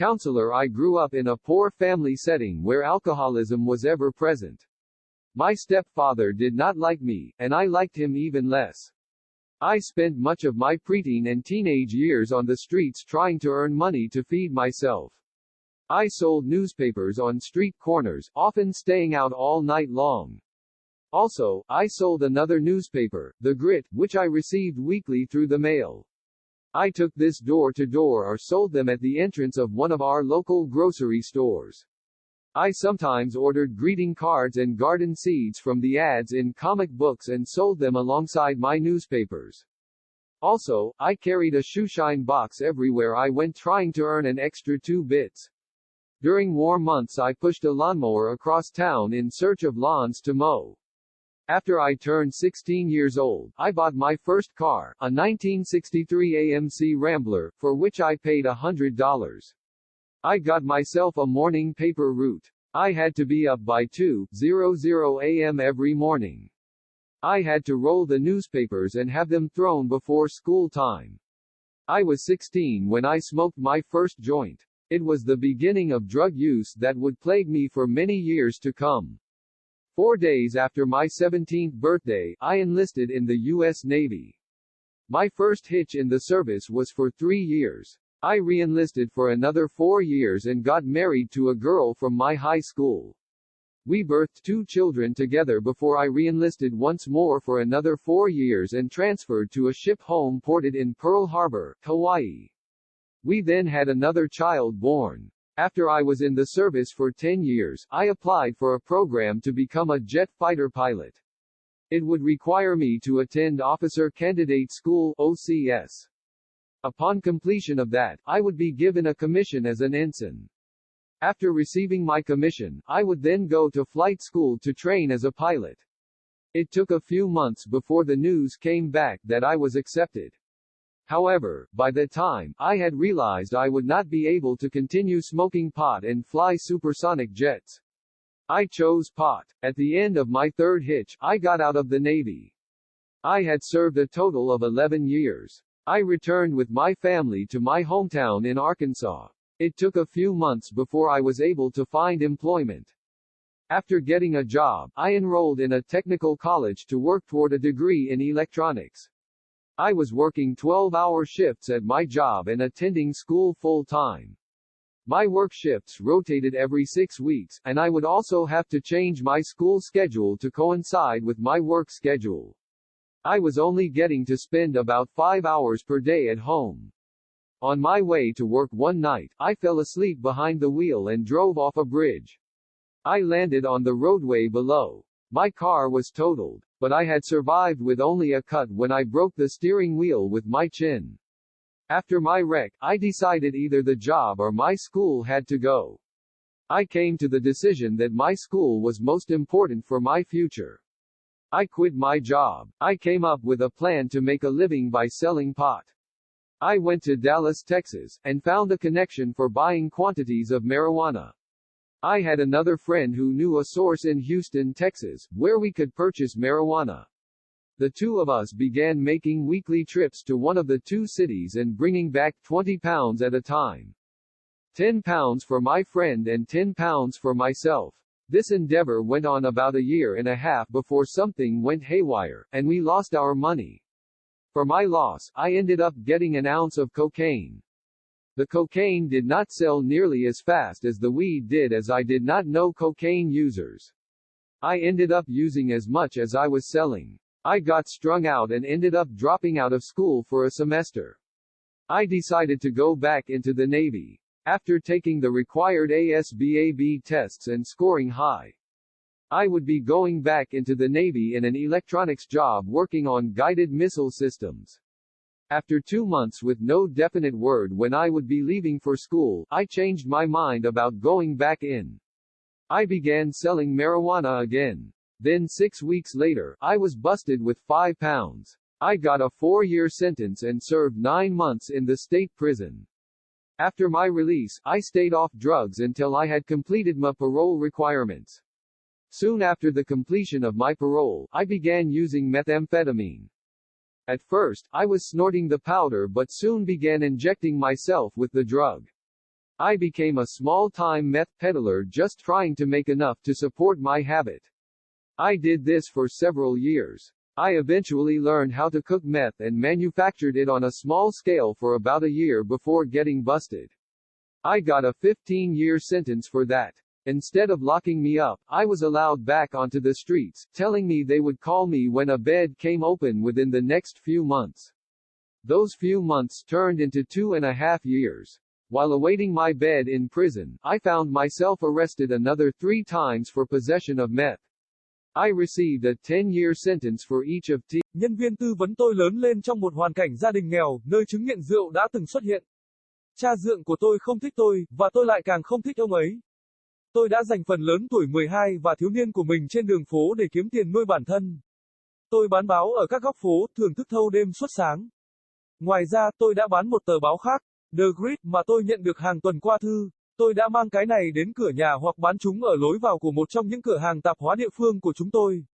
Counselor. I grew up in a poor family setting where alcoholism was ever present. My stepfather did not like me, and I liked him even less. I spent much of my preteen and teenage years on the streets trying to earn money to feed myself. I sold newspapers on street corners, often staying out all night long. Also, I sold another newspaper, The Grit, which I received weekly through the mail. I took this door to door or sold them at the entrance of one of our local grocery stores. I sometimes ordered greeting cards and garden seeds from the ads in comic books and sold them alongside my newspapers. Also, I carried a shoeshine box everywhere I went trying to earn an extra 2 bits. During warm months I pushed a lawnmower across town in search of lawns to mow. After I turned 16 years old, I bought my first car, a 1963 AMC Rambler, for which I paid $100. I got myself a morning paper route. I had to be up by 2:00 a.m. every morning. I had to roll the newspapers and have them thrown before school time. I was 16 when I smoked my first joint. It was the beginning of drug use that would plague me for many years to come. 4 days after my 17th birthday, I enlisted in the U.S. Navy. My first hitch in the service was for 3 years. I re-enlisted for another 4 years and got married to a girl from my high school. We birthed 2 children together before I re-enlisted once more for another 4 years and transferred to a ship home ported in Pearl Harbor, Hawaii. We then had another child born. After I was in the service for 10 years, I applied for a program to become a jet fighter pilot. It would require me to attend Officer Candidate School, OCS. Upon completion of that, I would be given a commission as an ensign. After receiving my commission, I would then go to flight school to train as a pilot. It took a few months before the news came back that I was accepted. However, by that time, I had realized I would not be able to continue smoking pot and fly supersonic jets. I chose pot. At the end of my third hitch, I got out of the Navy. I had served a total of 11 years. I returned with my family to my hometown in Arkansas. It took a few months before I was able to find employment. After getting a job, I enrolled in a technical college to work toward a degree in electronics. I was working 12-hour shifts at my job and attending school full-time. My work shifts rotated every 6 weeks, and I would also have to change my school schedule to coincide with my work schedule. I was only getting to spend about 5 hours per day at home. On my way to work one night, I fell asleep behind the wheel and drove off a bridge. I landed on the roadway below. My car was totaled, but I had survived with only a cut when I broke the steering wheel with my chin. After my wreck, I decided either the job or my school had to go. I came to the decision that my school was most important for my future. I quit my job. I came up with a plan to make a living by selling pot. I went to Dallas, Texas, and found a connection for buying quantities of marijuana. I had another friend who knew a source in Houston, Texas, where we could purchase marijuana. The two of us began making weekly trips to one of the 2 cities and bringing back 20 pounds at a time. 10 pounds for my friend and 10 pounds for myself. This endeavor went on about a year and a half before something went haywire, and we lost our money. For my loss, I ended up getting an ounce of cocaine. The cocaine did not sell nearly as fast as the weed did, as I did not know cocaine users. I ended up using as much as I was selling. I got strung out and ended up dropping out of school for a semester. I decided to go back into the Navy. After taking the required ASVAB tests and scoring high, I would be going back into the Navy in an electronics job working on guided missile systems. After 2 months with no definite word when I would be leaving for school, I changed my mind about going back in. I began selling marijuana again. Then 6 weeks later, I was busted with 5 pounds. I got a 4-year sentence and served 9 months in the state prison. After my release, I stayed off drugs until I had completed my parole requirements. Soon after the completion of my parole, I began using methamphetamine. At first, I was snorting the powder but soon began injecting myself with the drug. I became a small-time meth peddler just trying to make enough to support my habit. I did this for several years. I eventually learned how to cook meth and manufactured it on a small scale for about a year before getting busted. I got a 15-year sentence for that. Instead of locking me up, I was allowed back onto the streets, telling me they would call me when a bed came open within the next few months. Those few months turned into 2.5 years. While awaiting my bed in prison, I found myself arrested another 3 times for possession of meth. I received a 10-year sentence for each of t. Nhân viên tư vấn tôi lớn lên trong một hoàn cảnh gia đình nghèo, nơi chứng nghiện rượu đã từng xuất hiện. Cha dượng của tôi không thích tôi, và tôi lại càng không thích ông ấy. Tôi đã dành phần lớn tuổi 12 và thiếu niên của mình trên đường phố để kiếm tiền nuôi bản thân. Tôi bán báo ở các góc phố, thường thức thâu đêm suốt sáng. Ngoài ra, tôi đã bán một tờ báo khác, The Grid, mà tôi nhận được hàng tuần qua thư. Tôi đã mang cái này đến cửa nhà hoặc bán chúng ở lối vào của một trong những cửa hàng tạp hóa địa phương của chúng tôi.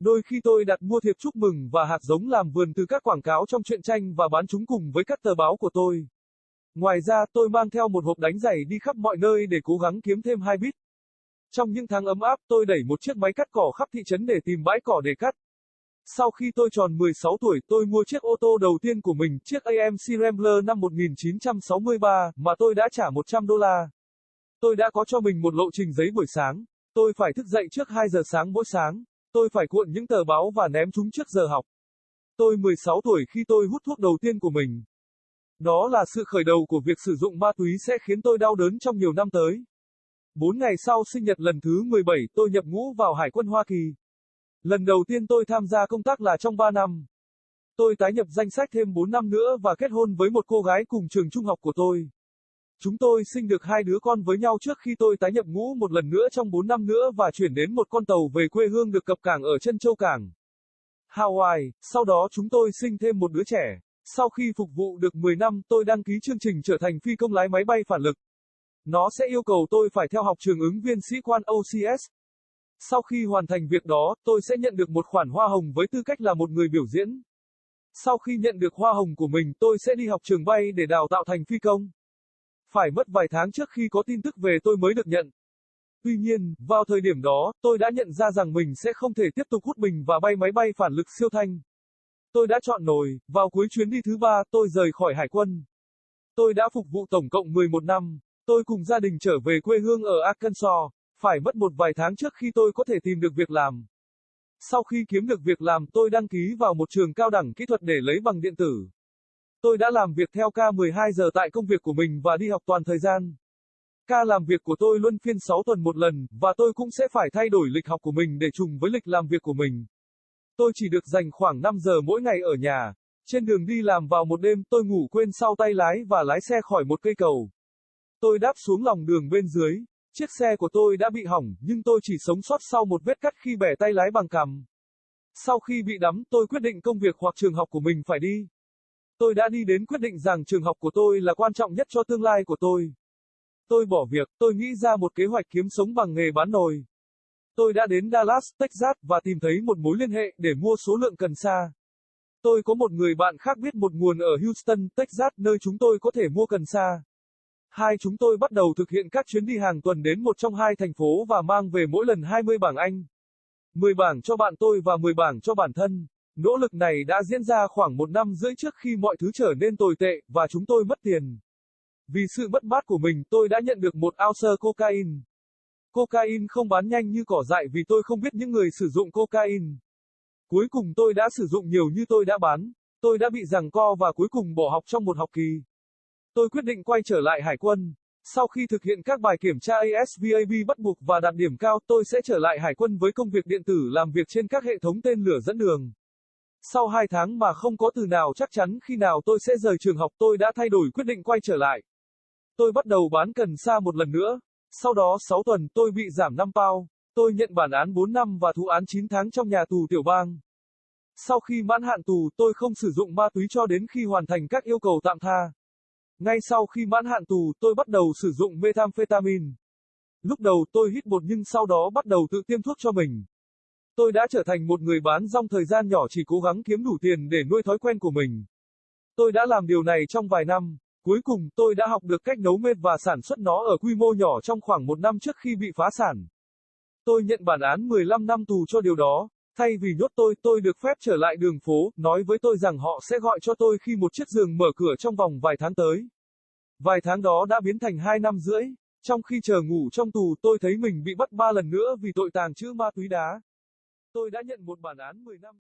Đôi khi tôi đặt mua thiệp chúc mừng và hạt giống làm vườn từ các quảng cáo trong truyện tranh và bán chúng cùng với các tờ báo của tôi. Ngoài ra, tôi mang theo một hộp đánh giày đi khắp mọi nơi để cố gắng kiếm thêm 2 bit. Trong những tháng ấm áp, tôi đẩy một chiếc máy cắt cỏ khắp thị trấn để tìm bãi cỏ để cắt. Sau khi tôi tròn 16 tuổi, tôi mua chiếc ô tô đầu tiên của mình, chiếc AMC Rambler năm 1963, mà tôi đã trả $100. Tôi đã có cho mình một lộ trình giấy buổi sáng. Tôi phải thức dậy trước 2 giờ sáng mỗi sáng. Tôi phải cuộn những tờ báo và ném chúng trước giờ học. Tôi 16 tuổi khi tôi hút thuốc đầu tiên của mình. Đó là sự khởi đầu của việc sử dụng ma túy sẽ khiến tôi đau đớn trong nhiều năm tới. 4 ngày sau sinh nhật lần thứ 17, tôi nhập ngũ vào Hải quân Hoa Kỳ. Lần đầu tiên tôi tham gia công tác là trong 3 năm. Tôi tái nhập danh sách thêm 4 năm nữa và kết hôn với một cô gái cùng trường trung học của tôi. Chúng tôi sinh được 2 đứa con với nhau trước khi tôi tái nhập ngũ một lần nữa trong 4 năm nữa và chuyển đến một con tàu về quê hương được cập cảng ở Trân Châu Cảng, Hawaii. Sau đó chúng tôi sinh thêm một đứa trẻ. Sau khi phục vụ được 10 năm, tôi đăng ký chương trình trở thành phi công lái máy bay phản lực. Nó sẽ yêu cầu tôi phải theo học trường ứng viên sĩ quan OCS. Sau khi hoàn thành việc đó, tôi sẽ nhận được một khoản hoa hồng với tư cách là một người biểu diễn. Sau khi nhận được hoa hồng của mình, tôi sẽ đi học trường bay để đào tạo thành phi công. Phải mất vài tháng trước khi có tin tức về tôi mới được nhận. Tuy nhiên, vào thời điểm đó, tôi đã nhận ra rằng mình sẽ không thể tiếp tục hút bình và bay máy bay phản lực siêu thanh. Tôi đã chọn nổi. Vào cuối chuyến đi thứ 3, tôi rời khỏi hải quân. Tôi đã phục vụ tổng cộng 11 năm. Tôi cùng gia đình trở về quê hương ở Arkansas. Phải mất một vài tháng trước khi tôi có thể tìm được việc làm. Sau khi kiếm được việc làm, tôi đăng ký vào một trường cao đẳng kỹ thuật để lấy bằng điện tử. Tôi đã làm việc theo ca 12 giờ tại công việc của mình và đi học toàn thời gian. Ca làm việc của tôi luân phiên 6 tuần một lần, và tôi cũng sẽ phải thay đổi lịch học của mình để trùng với lịch làm việc của mình. Tôi chỉ được dành khoảng 5 giờ mỗi ngày ở nhà. Trên đường đi làm vào một đêm, tôi ngủ quên sau tay lái và lái xe khỏi một cây cầu. Tôi đáp xuống lòng đường bên dưới. Chiếc xe của tôi đã bị hỏng, nhưng tôi chỉ sống sót sau một vết cắt khi bẻ tay lái bằng cằm. Sau khi bị đắm, tôi quyết định công việc hoặc trường học của mình phải đi. Tôi đã đi đến quyết định rằng trường học của tôi là quan trọng nhất cho tương lai của tôi. Tôi bỏ việc, tôi nghĩ ra một kế hoạch kiếm sống bằng nghề bán nồi. Tôi đã đến Dallas, Texas và tìm thấy một mối liên hệ để mua số lượng cần sa. Tôi có một người bạn khác biết một nguồn ở Houston, Texas nơi chúng tôi có thể mua cần sa. Hai chúng tôi bắt đầu thực hiện các chuyến đi hàng tuần đến một trong 2 thành phố và mang về mỗi lần 20 bảng Anh. 10 bảng cho bạn tôi và 10 bảng cho bản thân. Nỗ lực này đã diễn ra khoảng 1 năm rưỡi trước khi mọi thứ trở nên tồi tệ, và chúng tôi mất tiền. Vì sự mất mát của mình, tôi đã nhận được một ounce cocaine. Cocaine không bán nhanh như cỏ dại vì tôi không biết những người sử dụng cocaine. Cuối cùng tôi đã sử dụng nhiều như tôi đã bán. Tôi đã bị giằng co và cuối cùng bỏ học trong một học kỳ. Tôi quyết định quay trở lại hải quân. Sau khi thực hiện các bài kiểm tra ASVAB bắt buộc và đạt điểm cao, tôi sẽ trở lại hải quân với công việc điện tử làm việc trên các hệ thống tên lửa dẫn đường. Sau 2 tháng mà không có từ nào chắc chắn khi nào tôi sẽ rời trường học, tôi đã thay đổi quyết định quay trở lại. Tôi bắt đầu bán cần sa một lần nữa. Sau đó 6 tuần, tôi bị giảm 5 pound. Tôi nhận bản án 4 năm và thụ án 9 tháng trong nhà tù tiểu bang. Sau khi mãn hạn tù, tôi không sử dụng ma túy cho đến khi hoàn thành các yêu cầu tạm tha. Ngay sau khi mãn hạn tù, tôi bắt đầu sử dụng methamphetamine. Lúc đầu tôi hít bột nhưng sau đó bắt đầu tự tiêm thuốc cho mình. Tôi đã trở thành một người bán rong thời gian nhỏ chỉ cố gắng kiếm đủ tiền để nuôi thói quen của mình. Tôi đã làm điều này trong vài năm. Cuối cùng, tôi đã học được cách nấu meth và sản xuất nó ở quy mô nhỏ trong khoảng 1 năm trước khi bị phá sản. Tôi nhận bản án 15 năm tù cho điều đó. Thay vì nhốt tôi được phép trở lại đường phố, nói với tôi rằng họ sẽ gọi cho tôi khi một chiếc giường mở cửa trong vòng vài tháng tới. Vài tháng đó đã biến thành 2 năm rưỡi. Trong khi chờ ngủ trong tù, tôi thấy mình bị bắt 3 lần nữa vì tội tàng trữ ma túy đá. Tôi đã nhận một bản án 10 năm.